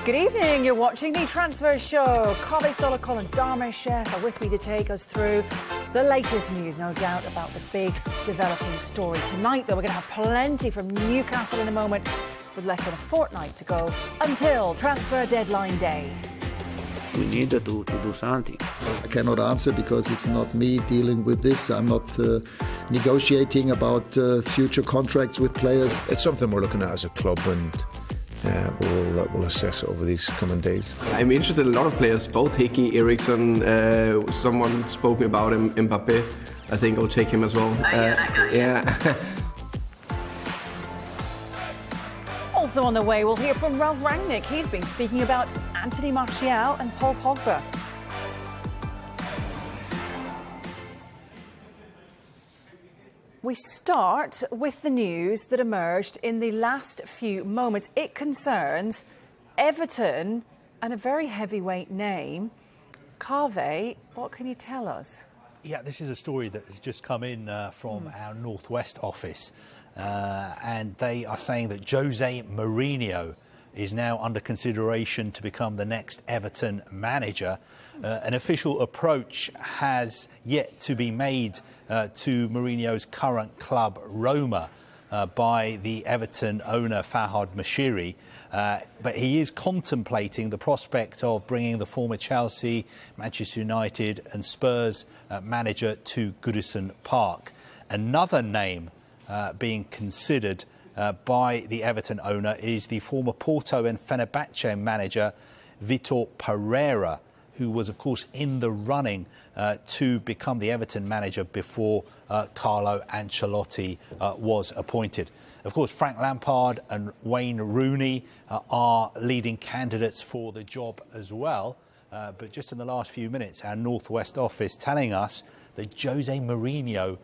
Good evening. You're watching The Transfer Show. Kaveh Solakol and Dharmesh Sheth are with me to take us through the latest news, no doubt, about the big developing story. Tonight, though, we're going to have plenty from Newcastle in a moment, with less than a fortnight to go until transfer deadline day. We need to do something. I cannot answer because it's not me dealing with this. I'm not negotiating about future contracts with players. It's something we're looking at as a club, and we'll assess it over these coming days. I'm interested in a lot of players, both Hickey, Eriksen, someone spoke about him, Mbappe. I think I'll take him as well. Yeah. Also on the way, we'll hear from Ralph Rangnick. He's been speaking about Anthony Martial and Paul Pogba. We start with the news that emerged in the last few moments. It concerns Everton and a very heavyweight name. Kaveh, what can you tell us? Yeah, this is a story that has just come in from our Northwest office. And they are saying that Jose Mourinho is now under consideration to become the next Everton manager. An official approach has yet to be made to Mourinho's current club, Roma, by the Everton owner, Farhad Moshiri. But he is contemplating the prospect of bringing the former Chelsea, Manchester United and Spurs manager to Goodison Park. Another name being considered by the Everton owner is the former Porto and Fenerbahce manager Vitor Pereira, who was, of course, in the running to become the Everton manager before Carlo Ancelotti was appointed. Of course, Frank Lampard and Wayne Rooney are leading candidates for the job as well. But just in the last few minutes, our Northwest office telling us that Jose Mourinho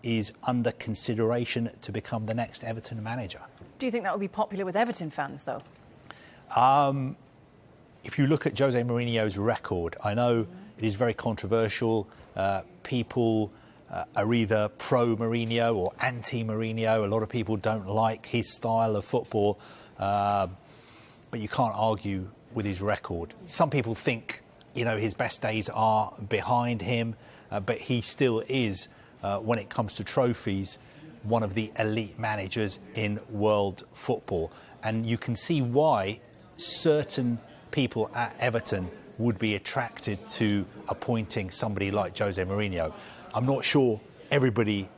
is under consideration to become the next Everton manager. Do you think that would be popular with Everton fans, though? If you look at Jose Mourinho's record, I know it is very controversial. People are either pro-Mourinho or anti-Mourinho. A lot of people don't like his style of football. But you can't argue with his record. Some people think, his best days are behind him. But he still is, when it comes to trophies, one of the elite managers in world football. And you can see why certain people at Everton would be attracted to appointing somebody like Jose Mourinho. I'm not sure everybody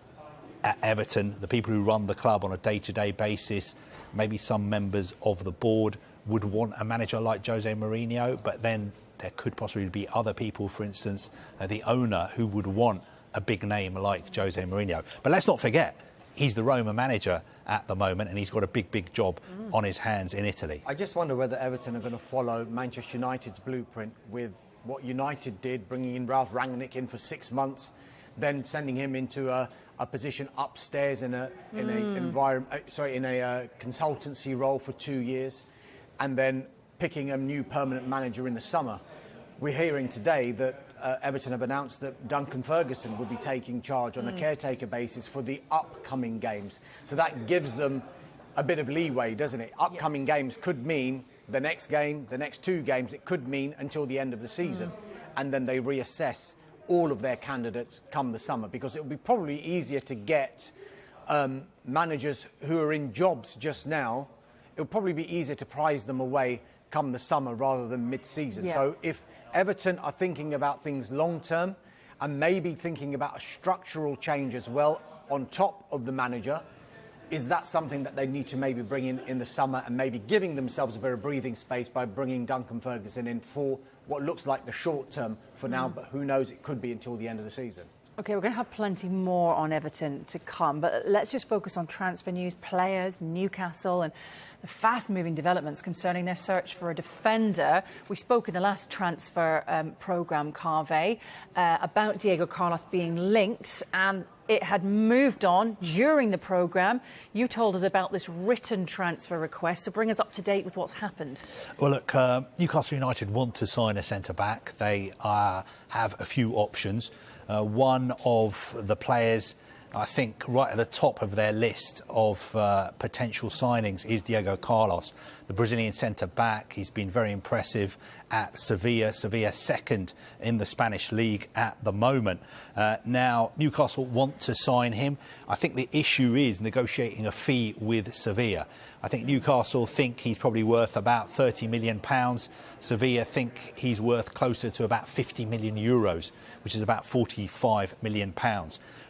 at Everton, the people who run the club on a day-to-day basis, maybe some members of the board would want a manager like Jose Mourinho, but then there could possibly be other people, for instance, the owner, who would want a big name like Jose Mourinho. But let's not forget, he's the Roma manager at the moment, and he's got a big job on his hands in Italy. I just wonder whether Everton are going to follow Manchester United's blueprint with what United did, bringing in Ralph Rangnick in for 6 months, then sending him into a position upstairs in a consultancy role for 2 years, and then picking a new permanent manager in the summer. We're hearing today that Everton have announced that Duncan Ferguson will be taking charge on a caretaker basis for the upcoming games. So that gives them a bit of leeway, doesn't it? Upcoming games could mean the next game, the next 2 games. It could mean until the end of the season. And then they reassess all of their candidates come the summer, because it would be probably easier to get managers who are in jobs just now. It would probably be easier to prize them away come the summer rather than mid-season. Yeah. So if Everton are thinking about things long-term and maybe thinking about a structural change as well on top of the manager, is that something that they need to maybe bring in the summer, and maybe giving themselves a bit of breathing space by bringing Duncan Ferguson in for what looks like the short term for now, but who knows, it could be until the end of the season. OK, we're going to have plenty more on Everton to come, but let's just focus on transfer news, players, Newcastle, and the fast-moving developments concerning their search for a defender. We spoke in the last transfer programme, Kaveh, about Diego Carlos being linked, and it had moved on during the programme. You told us about this written transfer request, so bring us up to date with what's happened. Well, look, Newcastle United want to sign a centre-back. They have a few options. One of the players I think right at the top of their list of potential signings is Diego Carlos, the Brazilian centre-back. He's been very impressive at Sevilla. Sevilla second in the Spanish league at the moment. Now, Newcastle want to sign him. I think the issue is negotiating a fee with Sevilla. I think Newcastle think he's probably worth about £30 million. Sevilla think he's worth closer to about €50 million, which is about £45 million.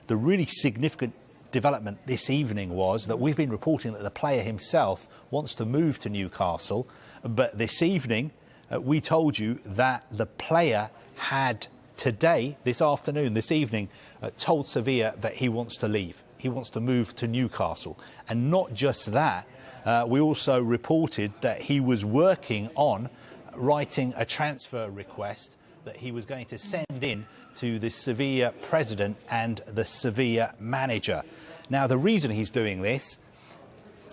The really significant development this evening was that we've been reporting that the player himself wants to move to Newcastle, but this evening we told you that the player had today, this evening, told Sevilla that he wants to leave. He wants to move to Newcastle. And not just that, we also reported that he was working on writing a transfer request that he was going to send in to the Sevilla president and the Sevilla manager. Now, the reason he's doing this,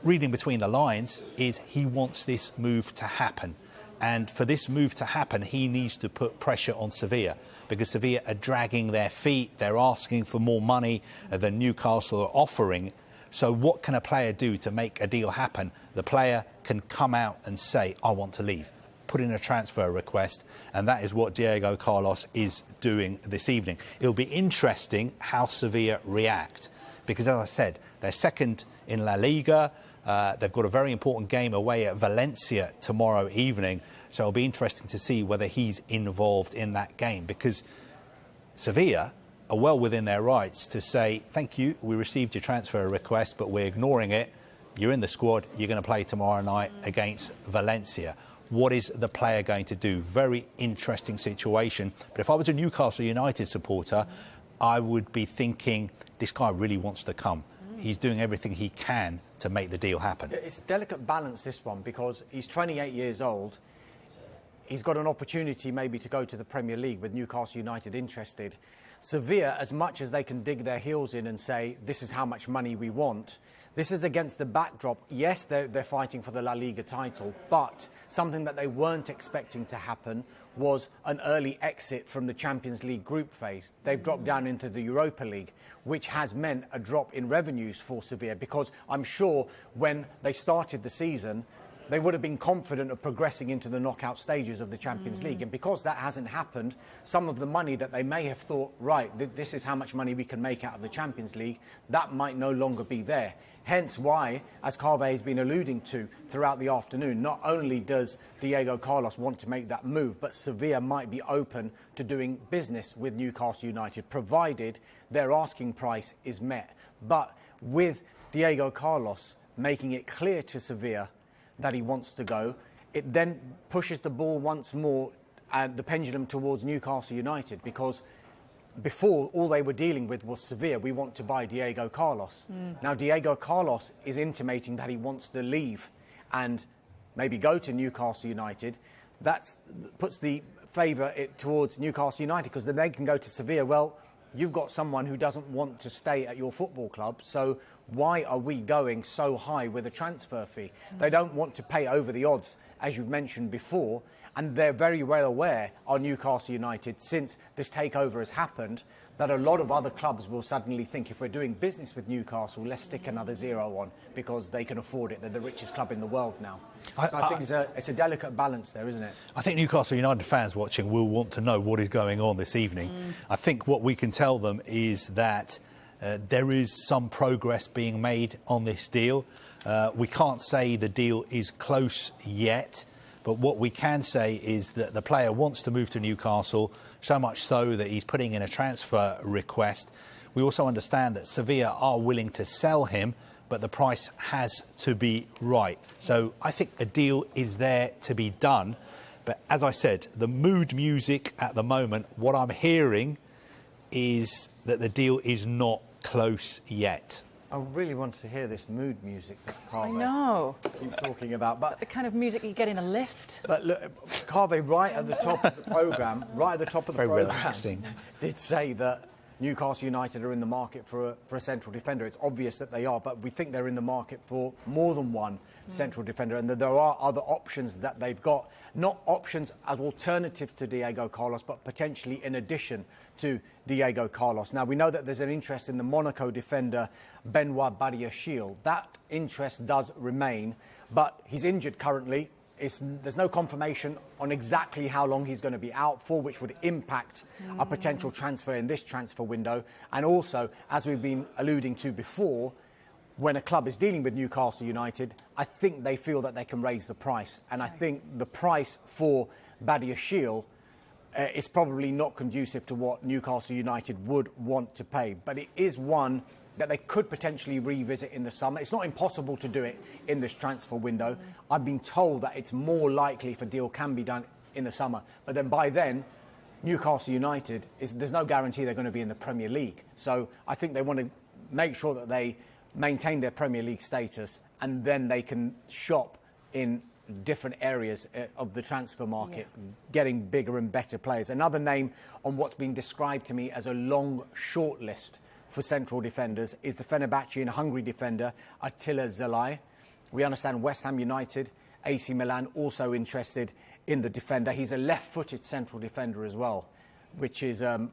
reading between the lines, is he wants this move to happen. And for this move to happen, he needs to put pressure on Sevilla, because Sevilla are dragging their feet. They're asking for more money than Newcastle are offering. So what can a player do to make a deal happen? The player can come out and say, I want to leave. Put in a transfer request, and that is what Diego Carlos is doing this evening. It'll be interesting how Sevilla react, because as I said, they're second in La Liga. They've got a very important game away at Valencia tomorrow evening, so it'll be interesting to see whether he's involved in that game, because Sevilla are well within their rights to say, thank you, we received your transfer request, but we're ignoring it. You're in the squad, you're going to play tomorrow night against Valencia. What is the player going to do? Very interesting situation. But if I was a Newcastle United supporter, I would be thinking, this guy really wants to come. He's doing everything he can to make the deal happen. It's a delicate balance, this one, because he's 28 years old. He's got an opportunity maybe to go to the Premier League with Newcastle United interested. Sevilla, as much as they can dig their heels in and say, this is how much money we want, this is against the backdrop. Yes, they're fighting for the La Liga title, but something that they weren't expecting to happen was an early exit from the Champions League group phase. They've dropped down into the Europa League, which has meant a drop in revenues for Sevilla, because I'm sure when they started the season, they would have been confident of progressing into the knockout stages of the Champions League. And because that hasn't happened, some of the money that they may have thought, right, this is how much money we can make out of the Champions League, that might no longer be there. Hence why, as Carve has been alluding to throughout the afternoon, not only does Diego Carlos want to make that move, but Sevilla might be open to doing business with Newcastle United, provided their asking price is met. But with Diego Carlos making it clear to Sevilla that he wants to go, it then pushes the ball once more and the pendulum towards Newcastle United, because before all they were dealing with was Sevilla, we want to buy Diego Carlos. Now Diego Carlos is intimating that he wants to leave and maybe go to Newcastle United. That puts the favour towards Newcastle United, because then they can go to Sevilla. Well, you've got someone who doesn't want to stay at your football club, so why are we going so high with a transfer fee? They don't want to pay over the odds, as you've mentioned before, and they're very well aware, are Newcastle United, since this takeover has happened, that a lot of other clubs will suddenly think, if we're doing business with Newcastle, let's stick another zero on, because they can afford it. They're the richest club in the world now. I think it's a delicate balance there, isn't it? I think Newcastle United fans watching will want to know what is going on this evening. I think what we can tell them is that there is some progress being made on this deal. We can't say the deal is close yet, but what we can say is that the player wants to move to Newcastle, so much so that he's putting in a transfer request. We also understand that Sevilla are willing to sell him, but the price has to be right. So I think a deal is there to be done. But as I said, the mood music at the moment, what I'm hearing is that the deal is not close yet. I really want to hear this mood music that Carve I know. keeps talking about. But The kind of music you get in a lift. But look, Carve, right at the top of the programme, Very relaxing. did say that Newcastle United are in the market for a central defender. It's obvious that they are, but we think they're in the market for more than one central defender, and that there are other options that they've got. Not options as alternatives to Diego Carlos, but potentially in addition to Diego Carlos. Now, we know that there's an interest in the Monaco defender, Benoit Badiashile. That interest does remain, but he's injured currently. There's no confirmation on exactly how long he's going to be out for, which would impact a potential transfer in this transfer window. And also, as we've been alluding to before, when a club is dealing with Newcastle United, I think they feel that they can raise the price. And I think the price for Badiashile is probably not conducive to what Newcastle United would want to pay. But it is one that they could potentially revisit in the summer. It's not impossible to do it in this transfer window. I've been told that it's more likely if a deal can be done in the summer. But then by then, Newcastle United, there's no guarantee they're going to be in the Premier League. So I think they want to make sure that they maintain their Premier League status, and then they can shop in different areas of the transfer market, getting bigger and better players. Another name on what's been described to me as a long shortlist for central defenders is the Fenerbahce and Hungary defender Attila Zalai. We understand West Ham United, AC Milan also interested in the defender. He's a left-footed central defender as well, which is a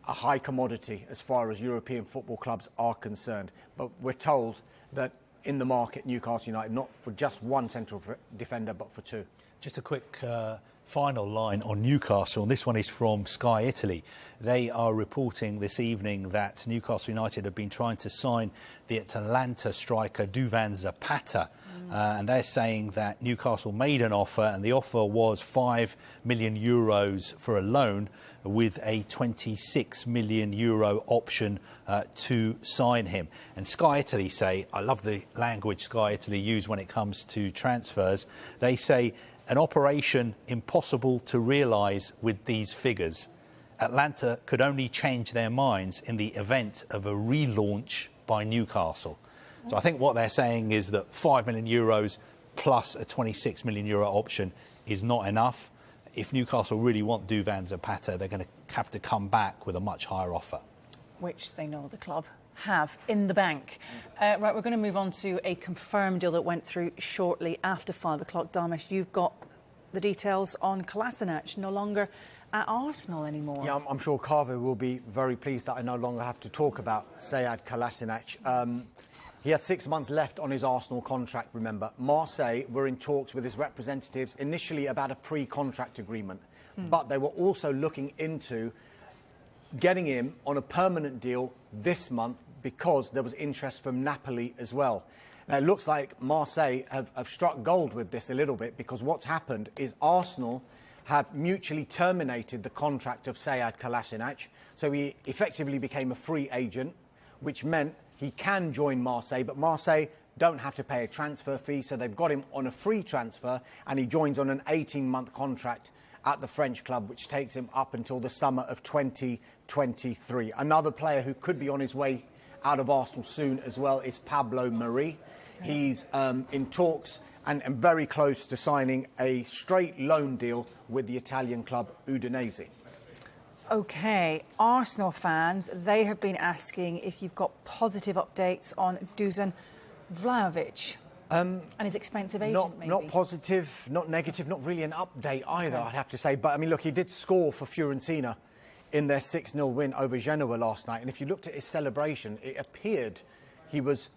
high commodity as far as European football clubs are concerned. But we're told that in the market, Newcastle United, not for just one central defender, but for two. Just a quick final line on Newcastle, and this one is from Sky Italy. They are reporting this evening that Newcastle United have been trying to sign the Atalanta striker Duvan Zapata, and they're saying that Newcastle made an offer, and the offer was €5 million for a loan with a €26 million option to sign him. And Sky Italy say, I love the language Sky Italy use when it comes to transfers, they say, an operation impossible to realise with these figures. Atlanta could only change their minds in the event of a relaunch by Newcastle. So I think what they're saying is that €5 million plus a €26 million option is not enough. If Newcastle really want Duvan Zapata, they're going to have to come back with a much higher offer. Which they know the club have in the bank. Right, we're going to move on to a confirmed deal that went through shortly after 5 o'clock. Dharmesh, you've got the details on Kolasinac, no longer at Arsenal anymore. Yeah, I'm sure Carver will be very pleased that I no longer have to talk about Sead Kolasinac. He had 6 months left on his Arsenal contract, remember. Marseille were in talks with his representatives initially about a pre-contract agreement, but they were also looking into getting him on a permanent deal this month because there was interest from Napoli as well. Now, it looks like Marseille have struck gold with this a little bit, because what's happened is Arsenal have mutually terminated the contract of Sead Kolasinac, so he effectively became a free agent, which meant he can join Marseille, but Marseille don't have to pay a transfer fee, so they've got him on a free transfer, and he joins on an 18-month contract at the French club, which takes him up until the summer of 2023. Another player who could be on his way out of Arsenal soon as well is Pablo Mari. He's in talks and very close to signing a straight loan deal with the Italian club Udinese. OK, Arsenal fans, they have been asking if you've got positive updates on Dusan Vlahovic and his expensive agent, maybe. Not positive, not negative, not really an update either, I'd have to say. But, I mean, look, he did score for Fiorentina in their 6-0 win over Genoa last night. And if you looked at his celebration, it appeared he was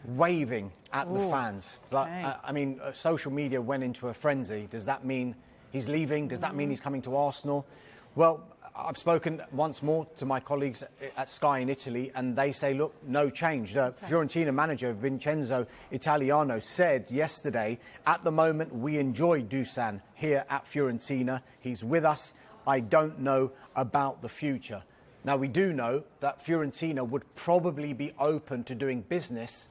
waving at the fans. But, I mean, social media went into a frenzy. Does that mean he's leaving? Does that mean he's coming to Arsenal? Well, I've spoken once more to my colleagues at Sky in Italy, and they say, look, no change. Fiorentina manager Vincenzo Italiano said yesterday, at the moment we enjoy Dusan here at Fiorentina. He's with us. I don't know about the future. Now, we do know that Fiorentina would probably be open to doing business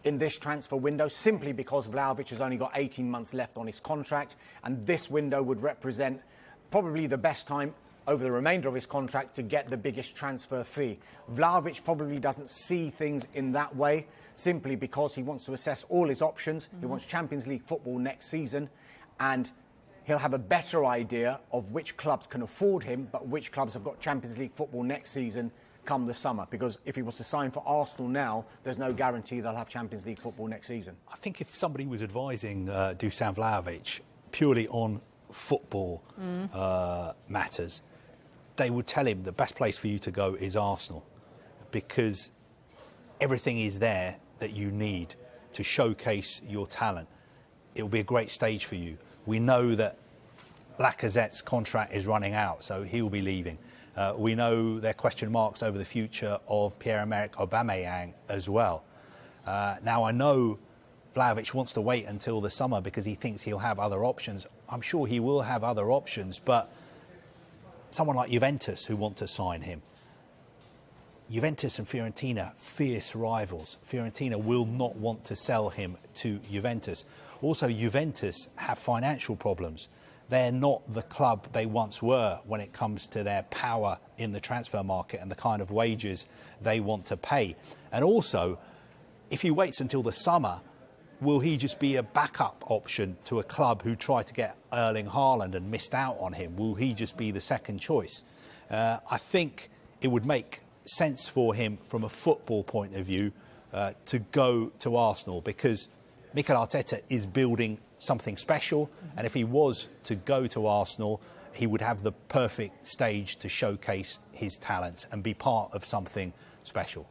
in this transfer window, simply because Vlahovic has only got 18 months left on his contract, and this window would represent probably the best time over the remainder of his contract to get the biggest transfer fee. Vlahovic probably doesn't see things in that way, simply because he wants to assess all his options. He wants Champions League football next season, and he'll have a better idea of which clubs can afford him, but which clubs have got Champions League football next season come the summer? Because if he was to sign for Arsenal now, there's no guarantee they'll have Champions League football next season. I think if somebody was advising Dusan Vlahovic purely on football matters, they would tell him the best place for you to go is Arsenal, because everything is there that you need to showcase your talent. It will be a great stage for you. We know that Lacazette's contract is running out, so he'll be leaving. We know there are question marks over the future of Pierre-Emerick Aubameyang as well. Now, I know Vlahovic wants to wait until the summer because he thinks he'll have other options. I'm sure he will have other options, but someone like Juventus who want to sign him. Juventus and Fiorentina, fierce rivals. Fiorentina will not want to sell him to Juventus. Also, Juventus have financial problems. They're not the club they once were when it comes to their power in the transfer market and the kind of wages they want to pay. And also, if he waits until the summer, will he just be a backup option to a club who tried to get Erling Haaland and missed out on him? Will he just be the second choice? I think it would make sense for him from a football point of view to go to Arsenal, because Mikel Arteta is building something special, and if he was to go to Arsenal, he would have the perfect stage to showcase his talents and be part of something special.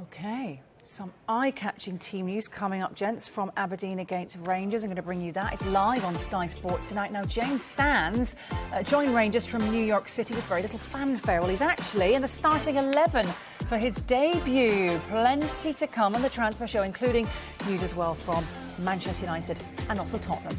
OK, some eye-catching team news coming up, gents, from Aberdeen against Rangers. I'm going to bring you that. It's live on Sky Sports tonight. Now, James Sands joined Rangers from New York City with very little fanfare. Well, he's actually in the starting 11 for his debut. Plenty to come on the transfer show, including news as well from Manchester United and also Tottenham.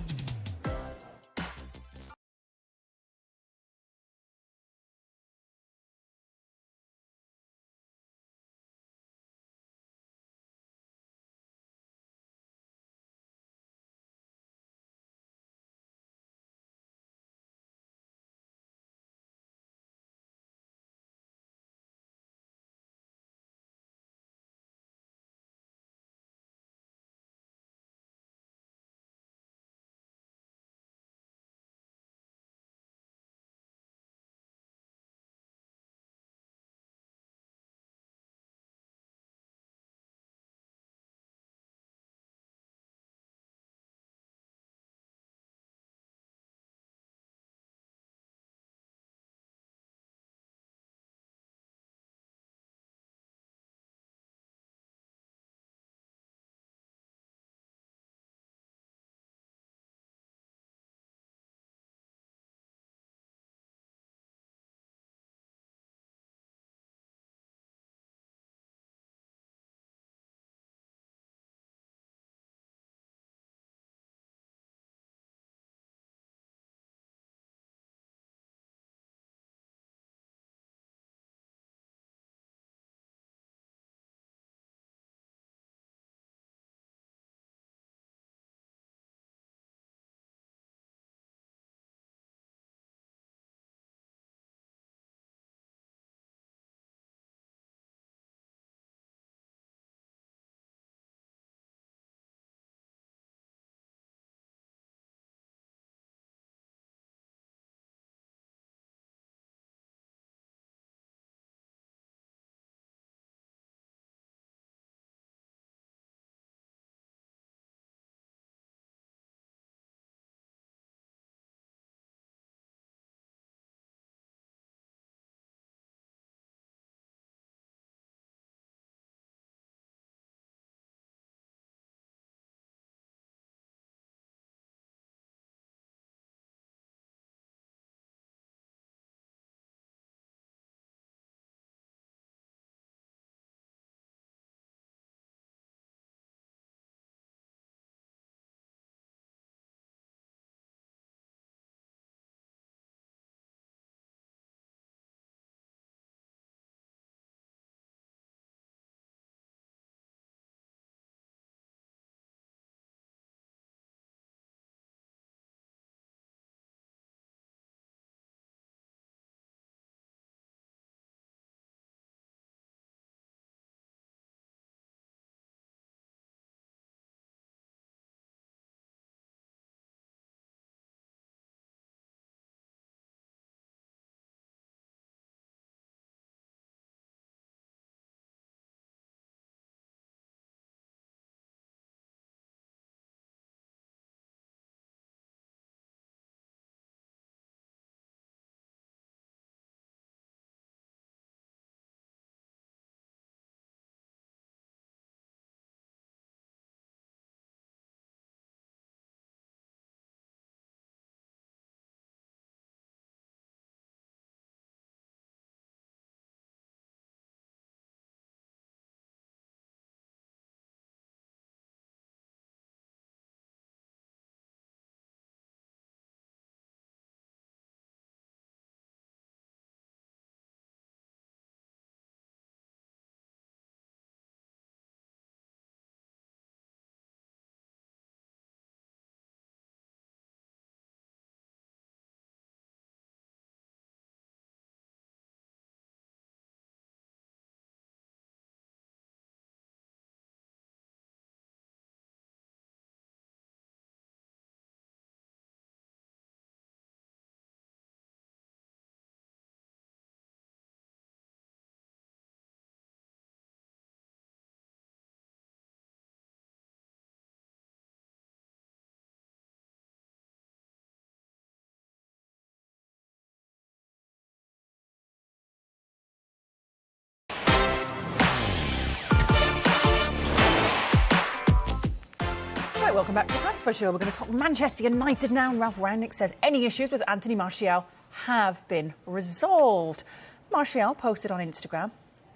Right, welcome back to the Transfer Show. We're going to talk Manchester United now. Ralph Rangnick says any issues with Anthony Martial have been resolved. Martial posted on Instagram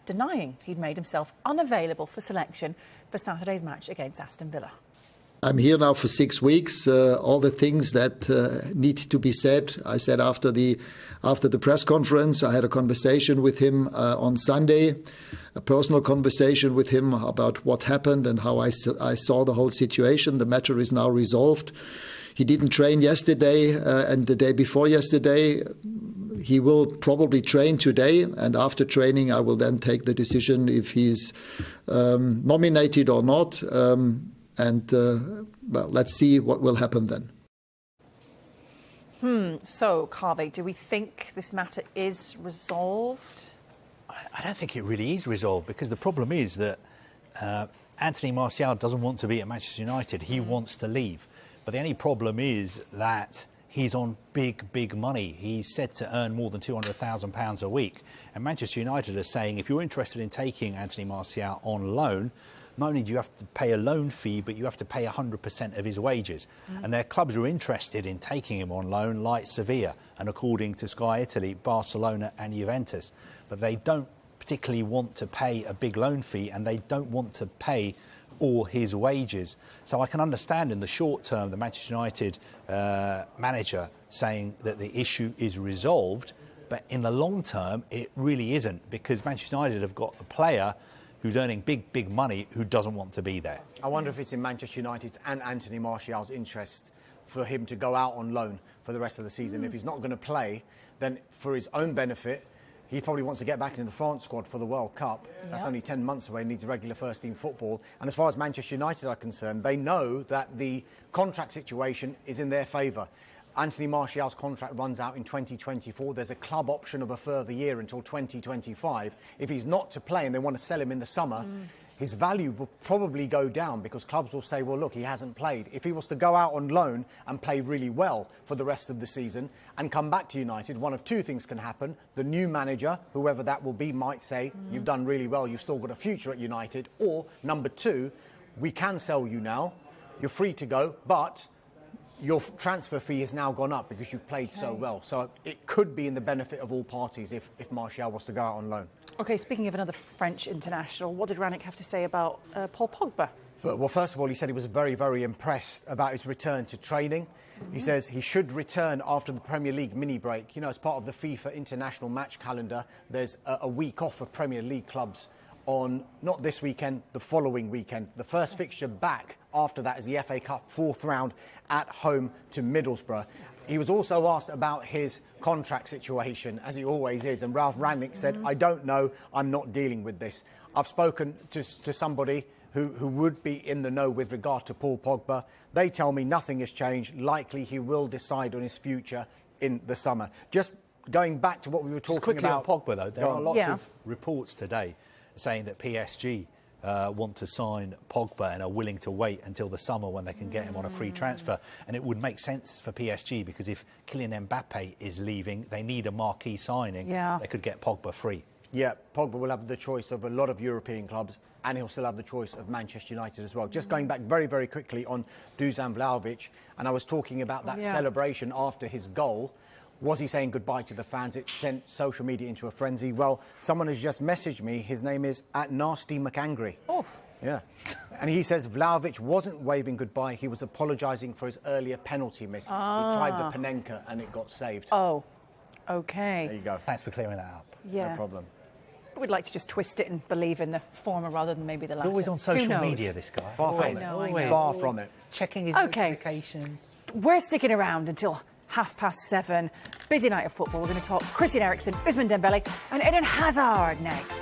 denying he'd made himself unavailable for selection for Saturday's match against Aston Villa. I'm here now for 6 weeks. All the things that need to be said, I said after the press conference. I had a conversation with him on Sunday, a personal conversation with him about what happened and how I saw the whole situation. The matter is now resolved. He didn't train yesterday and the day before yesterday. He will probably train today, and after training I will then take the decision if he's nominated or not. Well, let's see what will happen then. So, Carvey, do we think this matter is resolved? I don't think it really is resolved, because the problem is that Anthony Martial doesn't want to be at Manchester United. He wants to leave. But the only problem is that he's on big money. He's said to earn more than £200,000 a week. And Manchester United are saying, if you're interested in taking Anthony Martial on loan, not only do you have to pay a loan fee, but you have to pay 100% of his wages. And their clubs are interested in taking him on loan, like Sevilla, and according to Sky Italy, Barcelona and Juventus. But they don't particularly want to pay a big loan fee, and they don't want to pay all his wages. So I can understand in the short term the Manchester United manager saying that the issue is resolved, but in the long term it really isn't, because Manchester United have got a player who's earning big money who doesn't want to be there. I wonder if it's in Manchester United's and Anthony Martial's interest for him to go out on loan for the rest of the season. If he's not going to play, then for his own benefit, he probably wants to get back into the France squad for the World Cup. That's only 10 months away, needs regular first-team football. And as far as Manchester United are concerned, they know that the contract situation is in their favour. Anthony Martial's contract runs out in 2024. There's a club option of a further year until 2025. If he's not to play and they want to sell him in the summer, his value will probably go down, because clubs will say, well, look, he hasn't played. If he was to go out on loan and play really well for the rest of the season and come back to United, one of two things can happen. The new manager, whoever that will be, might say, you've done really well, you've still got a future at United. Or, number two, we can sell you now, you're free to go, but your transfer fee has now gone up because you've played so well. So it could be in the benefit of all parties if Martial was to go out on loan. OK, speaking of another French international, what did Rangnick have to say about Paul Pogba? Well, first of all, he said he was very impressed about his return to training. He says he should return after the Premier League mini-break. You know, as part of the FIFA international match calendar, there's a week off for Premier League clubs on, not this weekend, the following weekend. The first fixture back after that is the FA Cup 4th round at home to Middlesbrough. He was also asked about his contract situation, as he always is, and Ralph Rangnick said, I don't know, I'm not dealing with this. I've spoken to somebody who would be in the know with regard to Paul Pogba. They tell me nothing has changed. Likely he will decide on his future in the summer. Just going back to what we were talking about. Quickly on Pogba, though, there are lots of reports today saying that PSG want to sign Pogba and are willing to wait until the summer when they can get him on a free transfer. And it would make sense for PSG, because if Kylian Mbappe is leaving, they need a marquee signing. They could get Pogba free. Yeah, Pogba will have the choice of a lot of European clubs, and he'll still have the choice of Manchester United as well. Just going back very quickly on Dusan Vlahovic, and I was talking about that celebration after his goal. Was he saying goodbye to the fans? It sent social media into a frenzy. Well, someone has just messaged me. His name is @NastyMcAngry. Oh. Yeah. And he says Vlahovic wasn't waving goodbye. He was apologising for his earlier penalty miss. He tried the Panenka and it got saved. Oh, OK. There you go. Thanks for clearing that up. Yeah. No problem. We'd like to just twist it and believe in the former rather than maybe the latter. He's always on social media, this guy. Far from it. Far from it. Checking his notifications. We're sticking around until 7:30. Busy night of football. We're going to talk Christian Eriksen, Ousmane Dembele and Eden Hazard next.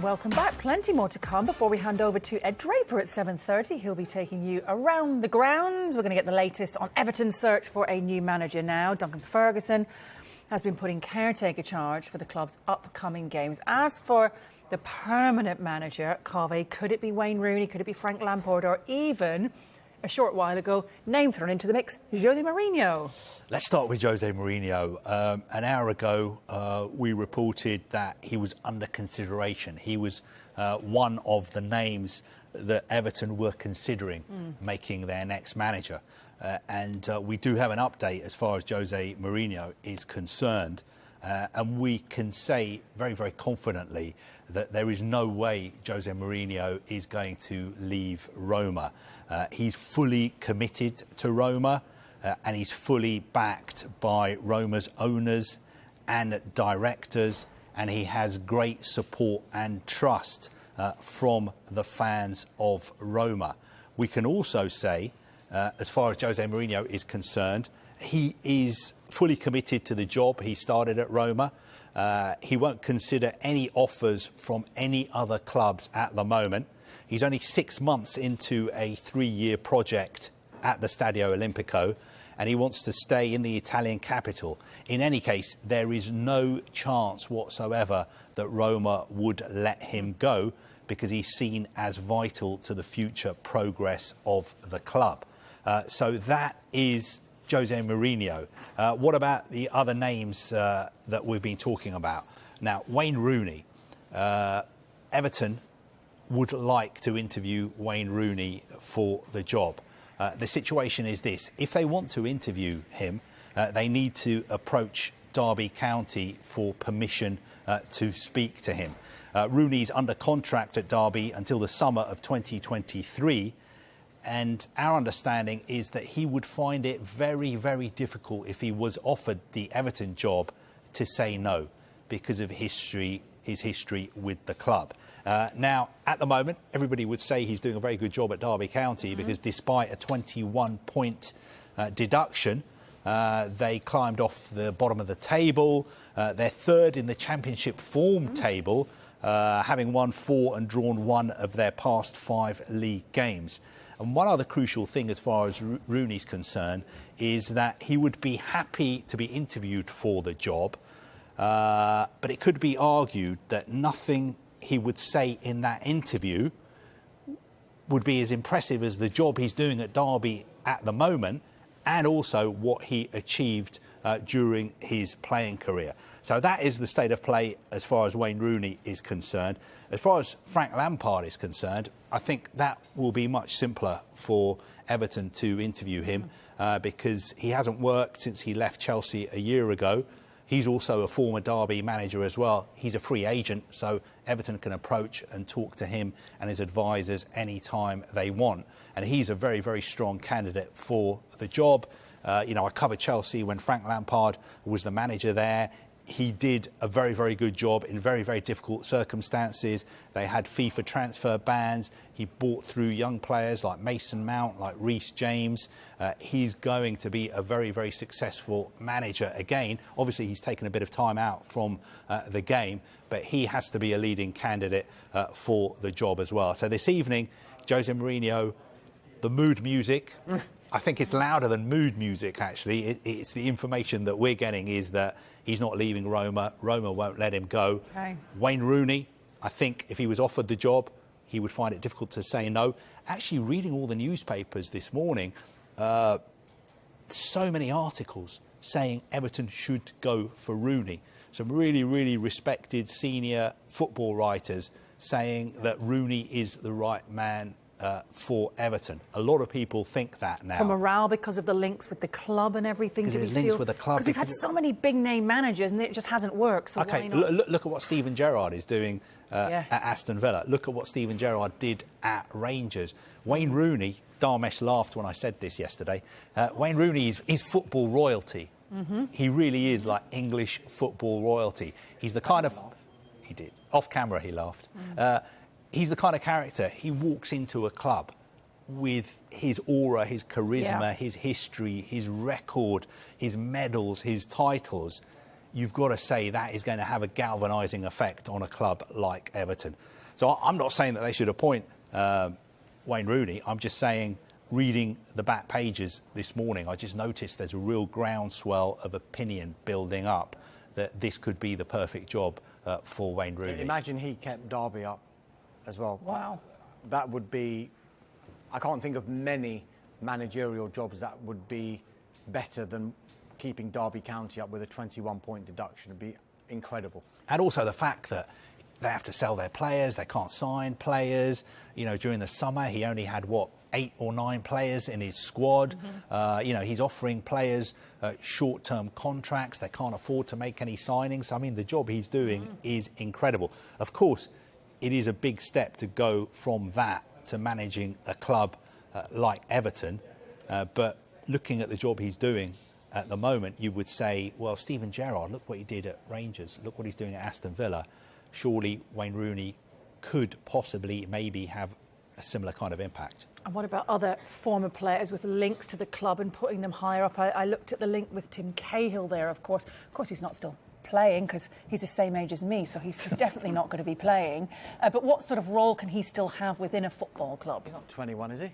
Welcome back. Plenty more to come before we hand over to Ed Draper at 7:30. He'll be taking you around the grounds. We're going to get the latest on Everton's search for a new manager now. Duncan Ferguson has been put in caretaker charge for the club's upcoming games. As for the permanent manager, Cahill, could it be Wayne Rooney? Could it be Frank Lampard? Or even, a short while ago, name thrown into the mix, Jose Mourinho? Let's start with Jose Mourinho. An hour ago, we reported that he was under consideration. He was one of the names that Everton were considering making their next manager. And we do have an update as far as Jose Mourinho is concerned. And we can say very, very confidently that there is no way Jose Mourinho is going to leave Roma. He's fully committed to Roma. And he's fully backed by Roma's owners and directors, and he has great support and trust from the fans of Roma. We can also say, as far as Jose Mourinho is concerned, he is fully committed to the job he started at Roma. He won't consider any offers from any other clubs at the moment. He's only 6 months into a 3-year project at the Stadio Olimpico, and he wants to stay in the Italian capital. In any case, there is no chance whatsoever that Roma would let him go because he's seen as vital to the future progress of the club. So that is Jose Mourinho. What about the other names that we've been talking about? Now, Wayne Rooney. Everton would like to interview Wayne Rooney for the job. The situation is this. If they want to interview him, they need to approach Derby County for permission to speak to him. Rooney's under contract at Derby until the summer of 2023. And our understanding is that he would find it very, very difficult if he was offered the Everton job to say no because of his history with the club. Now, at the moment, everybody would say he's doing a very good job at Derby County because despite a 21-point deduction, they climbed off the bottom of the table. They're third in the Championship form table, having won 4 and drawn 1 of their past 5 league games. And one other crucial thing as far as Rooney's concerned is that he would be happy to be interviewed for the job, but it could be argued that nothing he would say in that interview would be as impressive as the job he's doing at Derby at the moment and also what he achieved during his playing career. So that is the state of play as far as Wayne Rooney is concerned. As far as Frank Lampard is concerned, I think that will be much simpler for Everton to interview him because he hasn't worked since he left Chelsea a year ago. He's also a former Derby manager as well. He's a free agent, so Everton can approach and talk to him and his advisors any time they want. And he's a very, very strong candidate for the job. I covered Chelsea when Frank Lampard was the manager there. He did a very, very good job in very, very difficult circumstances. They had FIFA transfer bans. He brought through young players like Mason Mount, like Reece James. He's going to be a very, very successful manager again. Obviously, he's taken a bit of time out from the game, but he has to be a leading candidate for the job as well. So this evening, Jose Mourinho, the mood music. I think it's louder than mood music, actually. It's the information that we're getting is that he's not leaving Roma. Roma won't let him go. Okay. Wayne Rooney, I think if he was offered the job, he would find it difficult to say no. Actually, reading all the newspapers this morning, so many articles saying Everton should go for Rooney. Some really, really respected senior football writers saying that Rooney is the right man for Everton. A lot of people think that now. For morale, because of the links with the club and everything. Do we feel? Links with the club. Because we've had so many big name managers and it just hasn't worked. So okay, look at what Steven Gerrard is doing at Aston Villa. Look at what Steven Gerrard did at Rangers. Wayne Rooney, Darmesh laughed when I said this yesterday. Wayne Rooney is football royalty. Mm-hmm. He really is like English football royalty. He's the kind of... He did. Off camera, he laughed. He's the kind of character, he walks into a club with his aura, his charisma, his history, his record, his medals, his titles. you've got to say that is going to have a galvanising effect on a club like Everton. So I'm not saying that they should appoint Wayne Rooney. I'm just saying, reading the back pages this morning, I just noticed there's a real groundswell of opinion building up that this could be the perfect job for Wayne Rooney. Imagine he kept Derby up as well. Wow. That would be... I can't think of many managerial jobs that would be better than keeping Derby County up with a 21-point deduction. It'd be incredible. And also the fact that they have to sell their players, they can't sign players. You know, during the summer, he only had, 8 or 9 players in his squad. You know, he's offering players short-term contracts. They can't afford to make any signings. I mean, the job he's doing is incredible. Of course, it is a big step to go from that to managing a club like Everton. But looking at the job he's doing at the moment, you would say, well, Steven Gerrard, look what he did at Rangers. Look what he's doing at Aston Villa. Surely Wayne Rooney could possibly maybe have a similar kind of impact. And what about other former players with links to the club and putting them higher up? I looked at the link with Tim Cahill there, of course. Of course, he's not still playing because he's the same age as me, so he's definitely not going to be playing. But what sort of role can he still have within a football club? He's not 21, is he?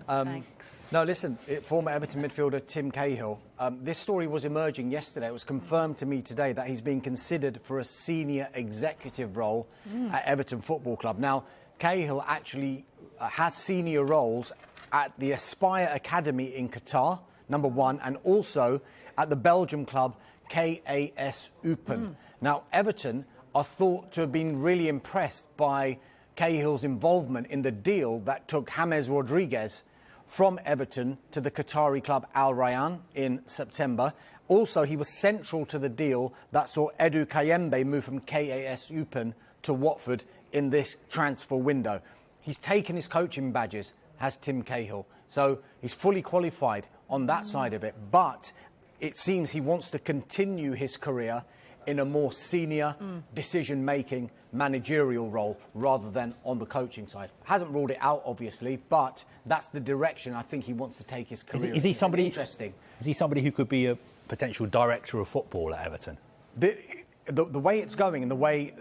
Thanks. No, listen, former Everton midfielder Tim Cahill. This story was emerging yesterday. It was confirmed to me today that he's being considered for a senior executive role at Everton Football Club. Now, Cahill actually has senior roles at the Aspire Academy in Qatar, number 1, and also at the Belgium club KAS Eupen. Now, Everton are thought to have been really impressed by Cahill's involvement in the deal that took James Rodriguez from Everton to the Qatari club Al Rayyan in September. Also, he was central to the deal that saw Edu Kayembe move from KAS Eupen to Watford in this transfer window. He's taken his coaching badges, has Tim Cahill. So he's fully qualified on that side of it. But it seems he wants to continue his career in a more senior decision-making managerial role rather than on the coaching side. Hasn't ruled it out, obviously, but that's the direction I think he wants to take his career. Is he somebody interesting? Is he somebody who could be a potential director of football at Everton? The way it's going and the way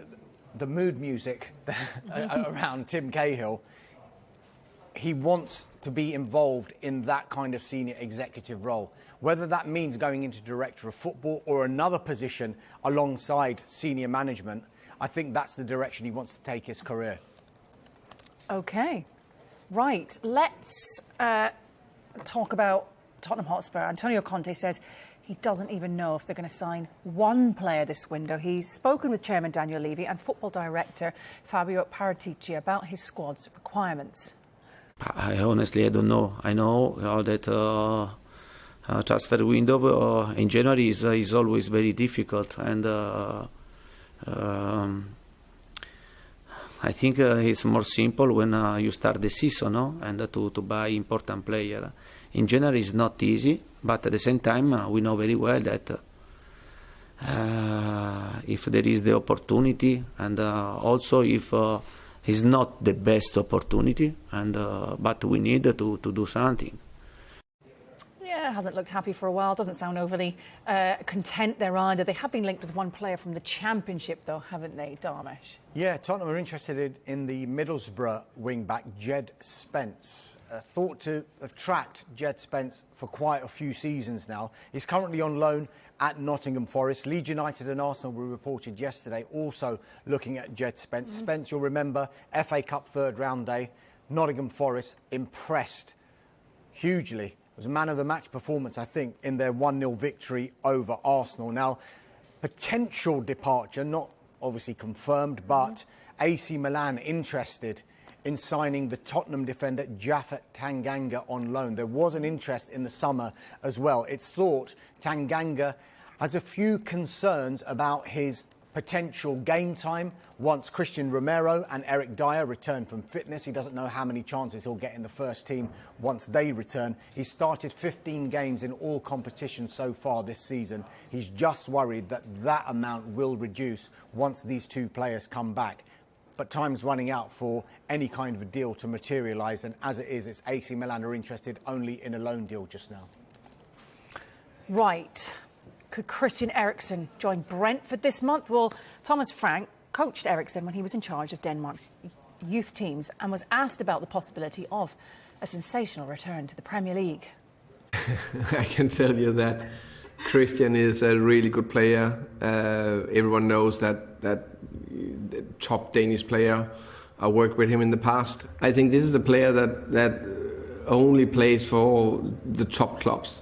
the mood music around Tim Cahill, he wants to be involved in that kind of senior executive role. Whether that means going into director of football or another position alongside senior management, I think that's the direction he wants to take his career. OK. Right. Let's talk about Tottenham Hotspur. Antonio Conte says he doesn't even know if they're going to sign one player this window. He's spoken with Chairman Daniel Levy and Football Director Fabio Paratici about his squad's requirements. I honestly don't know. I know that transfer window in January is always very difficult, and I think it's more simple when you start the season, no? And to buy important player. In January it's not easy, but at the same time we know very well that if there is the opportunity, and also if it's not the best opportunity, and but we need to do something. Yeah, hasn't looked happy for a while. Doesn't sound overly content there either. They have been linked with one player from the Championship, though, haven't they, Darmish? Yeah, Tottenham are interested in the Middlesbrough wing-back Jed Spence. Thought to have tracked Jed Spence for quite a few seasons now. He's currently on loan at Nottingham Forest. Leeds United and Arsenal were reported yesterday also looking at Jed Spence. Spence, you'll remember, FA Cup third round day. Nottingham Forest impressed hugely. It was a man-of-the-match performance, I think, in their 1-0 victory over Arsenal. Now, potential departure, not obviously confirmed, but AC Milan interested in signing the Tottenham defender Japhet Tanganga on loan. There was an interest in the summer as well. It's thought Tanganga has a few concerns about his potential game time once Christian Romero and Eric Dyer return from fitness. He doesn't know how many chances he'll get in the first team once they return. He's started 15 games in all competitions so far this season. He's just worried that that amount will reduce once these two players come back. But time's running out for any kind of a deal to materialise, and as it is, it's AC Milan are interested only in a loan deal just now. Right. Could Christian Eriksen join Brentford this month? Well, Thomas Frank coached Eriksen when he was in charge of Denmark's youth teams and was asked about the possibility of a sensational return to the Premier League. I can tell you that Christian is a really good player. Everyone knows that the top Danish player. I worked with him in the past. I think this is a player that only plays for the top clubs.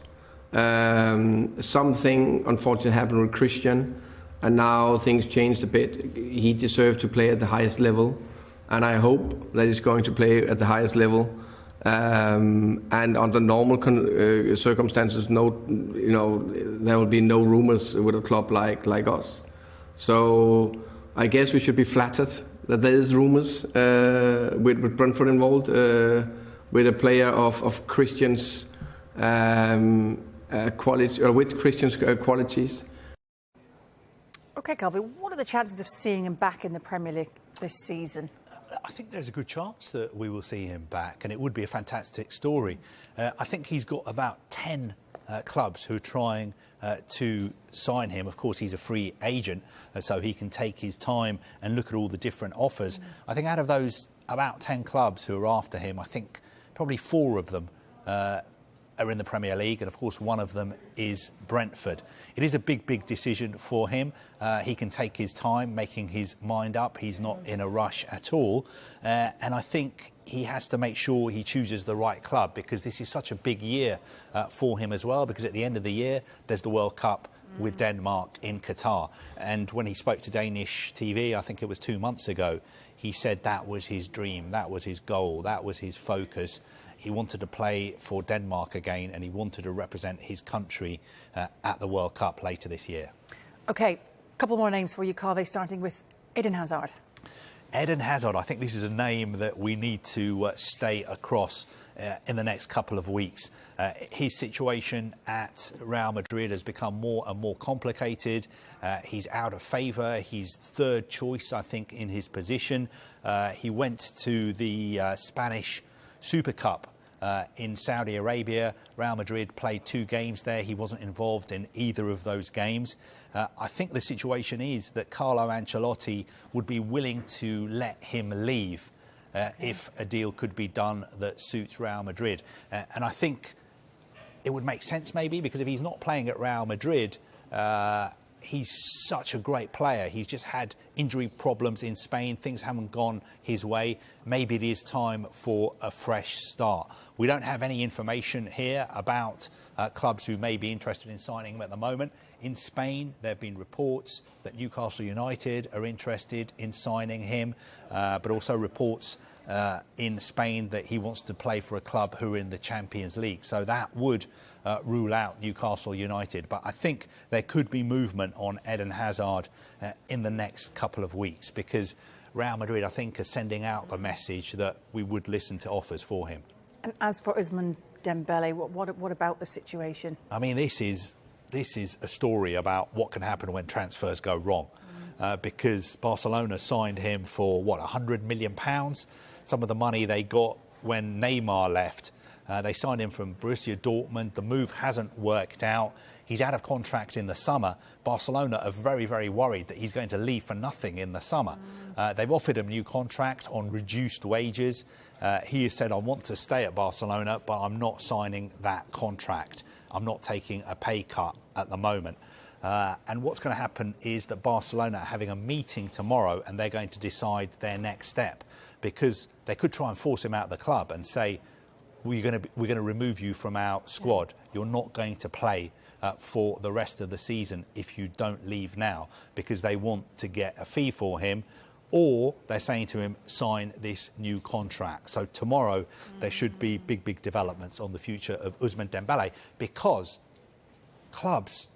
Something unfortunately happened with Christian, and now things changed a bit. He deserved to play at the highest level, and I hope that he's going to play at the highest level. And under normal circumstances, there will be no rumours with a club like us. So I guess we should be flattered that there is rumours with Brentford involved, with a player of Christian's quality, or with Christian's qualities. OK, Calvi, what are the chances of seeing him back in the Premier League this season? I think there's a good chance that we will see him back, and it would be a fantastic story. I think he's got about 10 clubs who are trying to sign him. Of course, he's a free agent, so he can take his time and look at all the different offers. I think out of those about 10 clubs who are after him, I think probably 4 of them are in the Premier League, and of course one of them is Brentford. It is a big decision for him. He can take his time making his mind up. He's not in a rush at all, and I think he has to make sure he chooses the right club, because this is such a big year for him as well, because at the end of the year there's the World Cup with Denmark in Qatar. And when he spoke to Danish TV, I think it was 2 months ago, he said that was his dream, that was his goal, that was his focus. He wanted to play for Denmark again, and he wanted to represent his country at the World Cup later this year. OK, a couple more names for you, Calvi, starting with Eden Hazard. Eden Hazard, I think this is a name that we need to stay across in the next couple of weeks. His situation at Real Madrid has become more and more complicated. He's out of favour. He's third choice, I think, in his position. He went to the Spanish Super Cup in Saudi Arabia. Real Madrid played 2 games there. He wasn't involved in either of those games. I think the situation is that Carlo Ancelotti would be willing to let him leave if a deal could be done that suits Real Madrid. And I think it would make sense maybe, because if he's not playing at Real Madrid, he's such a great player. He's just had injury problems in Spain. Things haven't gone his way. Maybe it is time for a fresh start. We don't have any information here about clubs who may be interested in signing him at the moment. In Spain, there have been reports that Newcastle United are interested in signing him, but also reports in Spain that he wants to play for a club who are in the Champions League. So that would rule out Newcastle United. But I think there could be movement on Eden Hazard in the next couple of weeks, because Real Madrid, I think, are sending out the message that we would listen to offers for him. And as for Ousmane Dembele, what about the situation? I mean, this is a story about what can happen when transfers go wrong. Because Barcelona signed him for, £100 million? Some of the money they got when Neymar left. They signed him from Borussia Dortmund. The move hasn't worked out. He's out of contract in the summer. Barcelona are very, very worried that he's going to leave for nothing in the summer. They've offered him a new contract on reduced wages. He has said, I want to stay at Barcelona, but I'm not signing that contract. I'm not taking a pay cut at the moment. And what's going to happen is that Barcelona are having a meeting tomorrow, and they're going to decide their next step, because they could try and force him out of the club and say, we're going to remove you from our squad. You're not going to play for the rest of the season if you don't leave now, because they want to get a fee for him, or they're saying to him, sign this new contract. So tomorrow there should be big developments on the future of Ousmane Dembele, because clubs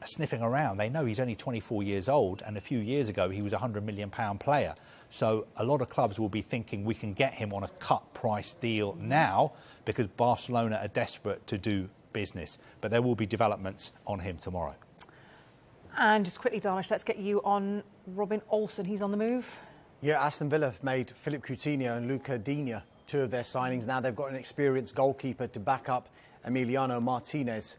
are sniffing around. They know he's only 24 years old, and a few years ago he was a £100 million player. So a lot of clubs will be thinking we can get him on a cut price deal now, because Barcelona are desperate to do business. But there will be developments on him tomorrow. And just quickly, Darnish, let's get you on Robin Olsen. He's on the move. Yeah, Aston Villa have made Philip Coutinho and Luca Digne 2 of their signings. Now they've got an experienced goalkeeper to back up Emiliano Martinez.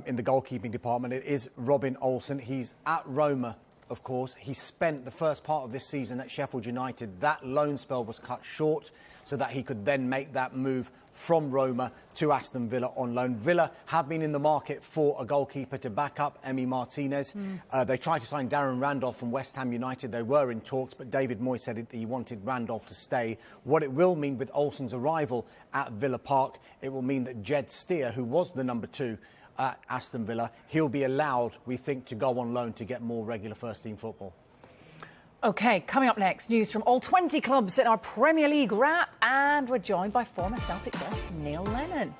in the goalkeeping department. It is Robin Olsen. He's at Roma, of course. He spent the first part of this season at Sheffield United. That loan spell was cut short so that he could then make that move from Roma to Aston Villa on loan. Villa have been in the market for a goalkeeper to back up Emi Martinez. They tried to sign Darren Randolph from West Ham United. They were in talks, but David Moyes said he wanted Randolph to stay. What it will mean with Olsen's arrival at Villa Park, it will mean that Jed Steer, who was the number 2 at Aston Villa, he'll be allowed, we think, to go on loan to get more regular first-team football. OK, coming up next, news from all 20 clubs in our Premier League wrap, and we're joined by former Celtic boss Neil Lennon.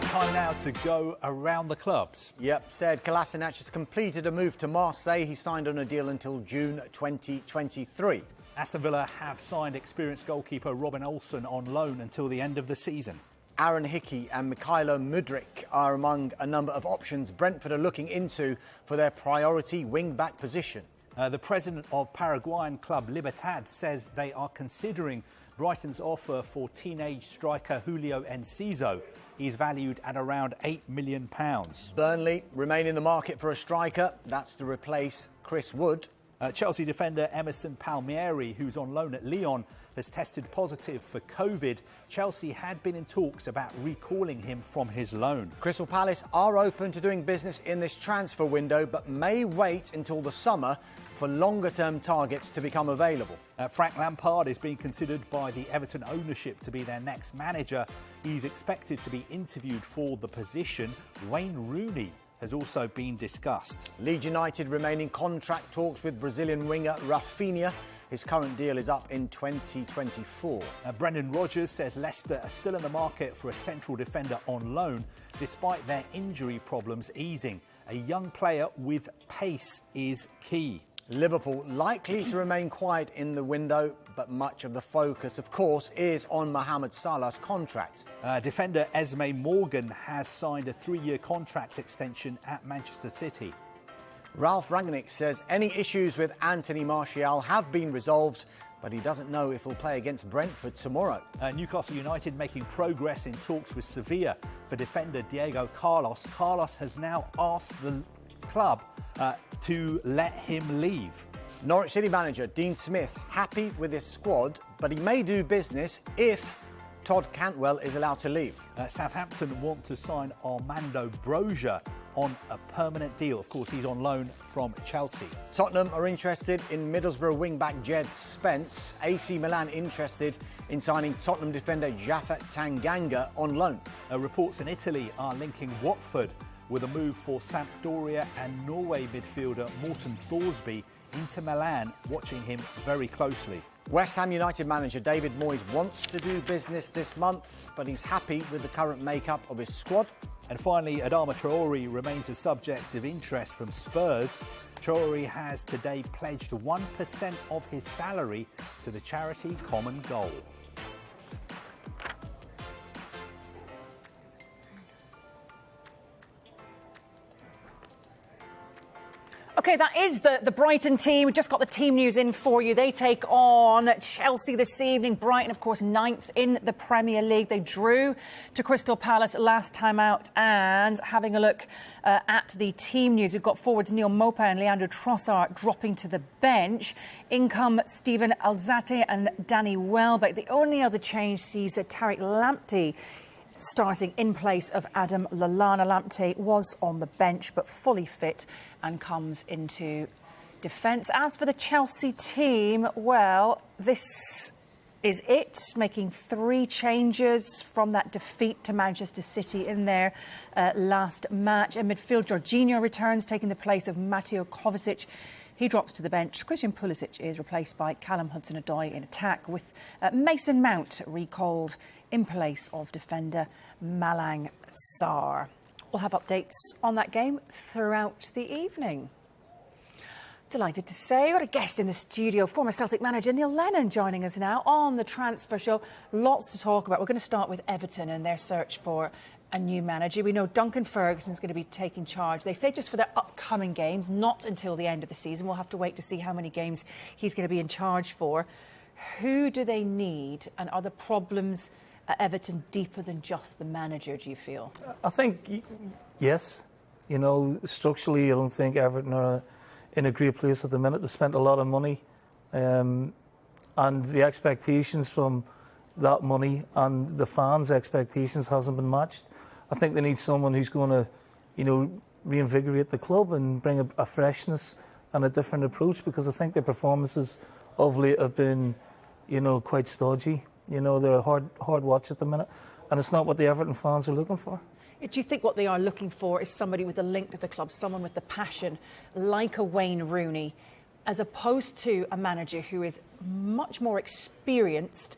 Time now to go around the clubs. Yep, Sead Kolasinac has completed a move to Marseille. He signed on a deal until June 2023. Aston Villa have signed experienced goalkeeper Robin Olsen on loan until the end of the season. Aaron Hickey and Mikhailo Mudryk are among a number of options Brentford are looking into for their priority wing-back position. The president of Paraguayan club Libertad says they are considering Brighton's offer for teenage striker Julio Enciso. He's valued at around £8 million. Burnley remain in the market for a striker. That's to replace Chris Wood. Chelsea defender Emerson Palmieri, who's on loan at Lyon, has tested positive for COVID. Chelsea had been in talks about recalling him from his loan. Crystal Palace are open to doing business in this transfer window, but may wait until the summer for longer-term targets to become available. Frank Lampard is being considered by the Everton ownership to be their next manager. He's expected to be interviewed for the position. Wayne Rooney has also been discussed. Leeds United remain in contract talks with Brazilian winger Rafinha. His current deal is up in 2024. Brendan Rodgers says Leicester are still in the market for a central defender on loan, despite their injury problems easing. A young player with pace is key. Liverpool likely to remain quiet in the window, but much of the focus, of course, is on Mohamed Salah's contract. Defender Esme Morgan has signed a 3-year contract extension at Manchester City. Ralph Rangnick says any issues with Anthony Martial have been resolved, but he doesn't know if he'll play against Brentford tomorrow. Newcastle United making progress in talks with Sevilla for defender Diego Carlos. Carlos has now asked the club to let him leave. Norwich City manager Dean Smith happy with his squad, but he may do business if Todd Cantwell is allowed to leave. Southampton want to sign Armando Broja on a permanent deal. Of course, he's on loan from Chelsea. Tottenham are interested in Middlesbrough wing-back Jed Spence. AC Milan interested in signing Tottenham defender Japhet Tanganga on loan. Reports in Italy are linking Watford with a move for Sampdoria and Norway midfielder Morten Thorsby. Inter Milan watching him very closely. West Ham United manager David Moyes wants to do business this month, but he's happy with the current makeup of his squad. And finally, Adama Traore remains a subject of interest from Spurs. Traore has today pledged 1% of his salary to the charity Common Goal. OK, that is the Brighton team. We've just got the team news in for you. They take on Chelsea this evening. Brighton, of course, 9th in the Premier League. They drew to Crystal Palace last time out. And having a look at the team news, we've got forwards Neil Maupay and Leandro Trossard dropping to the bench. In come Steven Alzate and Danny Welbeck. The only other change sees Tariq Lamptey starting in place of Adam Lallana. Lamptey was on the bench but fully fit and comes into defence. As for the Chelsea team, well, this is it, making 3 changes from that defeat to Manchester City in their last match. In midfield, Jorginho returns, taking the place of Mateo Kovacic. He drops to the bench. Christian Pulisic is replaced by Callum Hudson-Odoi in attack, with Mason Mount recalled in place of defender Malang Sarr. We'll have updates on that game throughout the evening. Delighted to say, we've got a guest in the studio, former Celtic manager Neil Lennon joining us now on the Transfer Show. Lots to talk about. We're going to start with Everton and their search for a new manager. We know Duncan Ferguson's going to be taking charge. They say just for their upcoming games, not until the end of the season. We'll have to wait to see how many games he's going to be in charge for. Who do they need, and are the problems at Everton deeper than just the manager, do you feel? I think, yes. You know, structurally, I don't think Everton are in a great place at the minute. They spent a lot of money, and the expectations from that money and the fans' expectations hasn't been matched. I think they need someone who's going to, you know, reinvigorate the club and bring a freshness and a different approach, because I think their performances of late have been, you know, quite stodgy. You know, they're a hard watch at the minute, and it's not what the Everton fans are looking for. Do you think what they are looking for is somebody with a link to the club, someone with the passion, like a Wayne Rooney, as opposed to a manager who is much more experienced?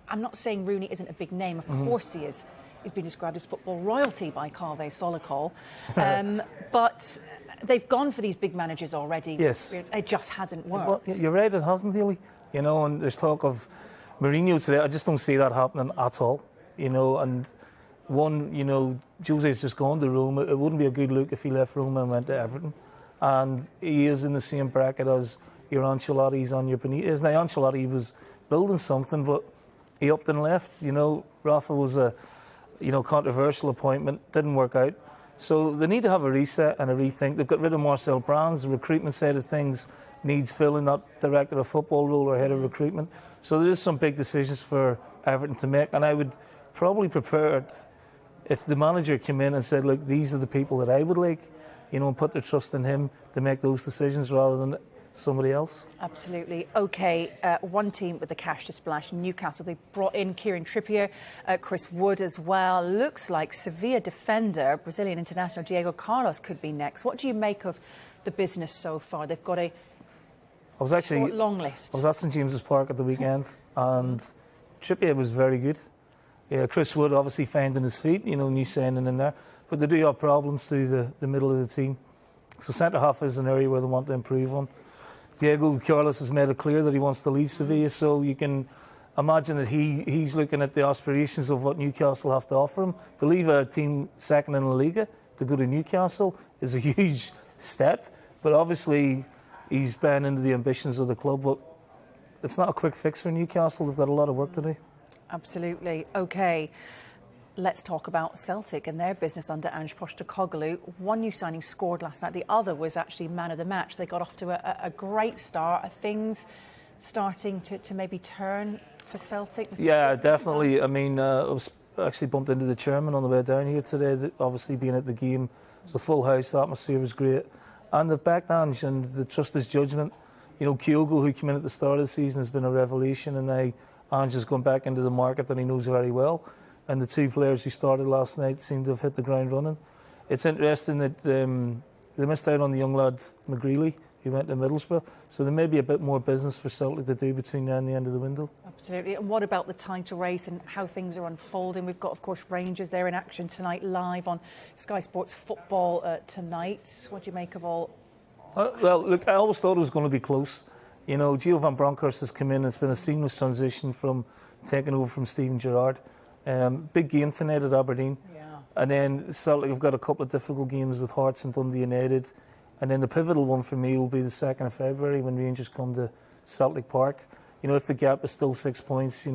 I'm not saying Rooney isn't a big name, of course he is. He's been described as football royalty by Carve Solokol. But they've gone for these big managers already. Yes. It just hasn't worked. Well, you're right, it hasn't, really. You know, and there's talk of Mourinho today. I just don't see that happening at all. You know, and you know, Jose's just gone to Rome. It wouldn't be a good look if he left Rome and went to Everton. And he is in the same bracket as your Ancelotti's and your Benitez. Now, Ancelotti was building something, but he upped and left. Rafa was a controversial appointment, didn't work out. So they need to have a reset and a rethink. They've got rid of Marcel Brands. The recruitment side of things needs filling, that director of football role or head of recruitment. So there is some big decisions for Everton to make, and I would probably prefer it if the manager came in and said, look, these are the people that I would like, and put their trust in him to make those decisions rather than somebody else. Absolutely. OK, one team with the cash to splash, Newcastle. They brought in Kieran Trippier, Chris Wood as well. Looks like Sevilla defender, Brazilian international Diego Carlos could be next. What do you make of the business so far? They've got a short, long list. I was at St James's Park at the weekend, and Trippier was very good. Yeah, Chris Wood obviously finding his feet, new signing in there. But they do have problems through the middle of the team. So centre-half is an area where they want to improve on. Diego Carlos has made it clear that he wants to leave Sevilla, so you can imagine that he's looking at the aspirations of what Newcastle have to offer him. To leave a team second in La Liga to go to Newcastle is a huge step, but obviously he's buying into the ambitions of the club. But it's not a quick fix for Newcastle. They've got a lot of work to do. Absolutely. OK, let's talk about Celtic and their business under Ange Postecoglou. One new signing scored last night. The other was actually man of the match. They got off to a great start. Are things starting to maybe turn for Celtic? Yeah, definitely. I mean, I was actually bumped into the chairman on the way down here today. Obviously, being at the game, it was a full house. The atmosphere was great. And they've backed Ange and they trust his judgment. Kyogo, who came in at the start of the season, has been a revelation, and now Ange has gone back into the market that he knows very well. And the two players who started last night seem to have hit the ground running. It's interesting that they missed out on the young lad McGreely, who went to Middlesbrough. So there may be a bit more business for Celtic to do between now and the end of the window. Absolutely. And what about the title race and how things are unfolding? We've got, of course, Rangers. They're in action tonight, live on Sky Sports Football tonight. What do you make of all? Well, look, I always thought it was going to be close. Gio van Bronckhorst has come in. It's been a seamless transition from taking over from Steven Gerrard. Big game tonight at Aberdeen. Yeah. And then Celtic have got a couple of difficult games with Hearts and Dundee United. And then the pivotal one for me will be the 2nd of February when Rangers come to Celtic Park. If the gap is still 6 points,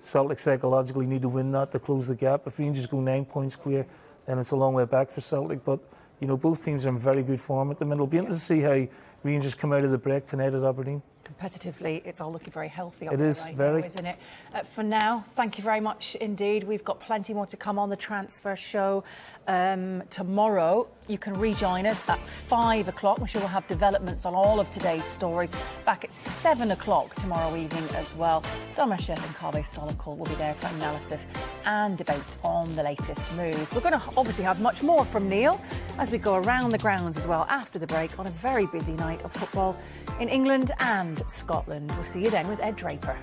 Celtic psychologically need to win that to close the gap. If Rangers go 9 points clear, then it's a long way back for Celtic. But, both teams are in very good form at the minute. It'll be interesting to see how Rangers come out of the break tonight at Aberdeen. Competitively, it's all looking very healthy. It is right very, now, isn't it? For now, thank you very much indeed. We've got plenty more to come on the Transfer Show tomorrow. You can rejoin us at 5 o'clock. I'm sure we'll have developments on all of today's stories. Back at 7 o'clock tomorrow evening as well. Dalmar Chef and Carve Solokol will be there for analysis and debate on the latest moves. We're going to obviously have much more from Neil as we go around the grounds as well after the break on a very busy night of football in England and Scotland. We'll see you then with Ed Draper.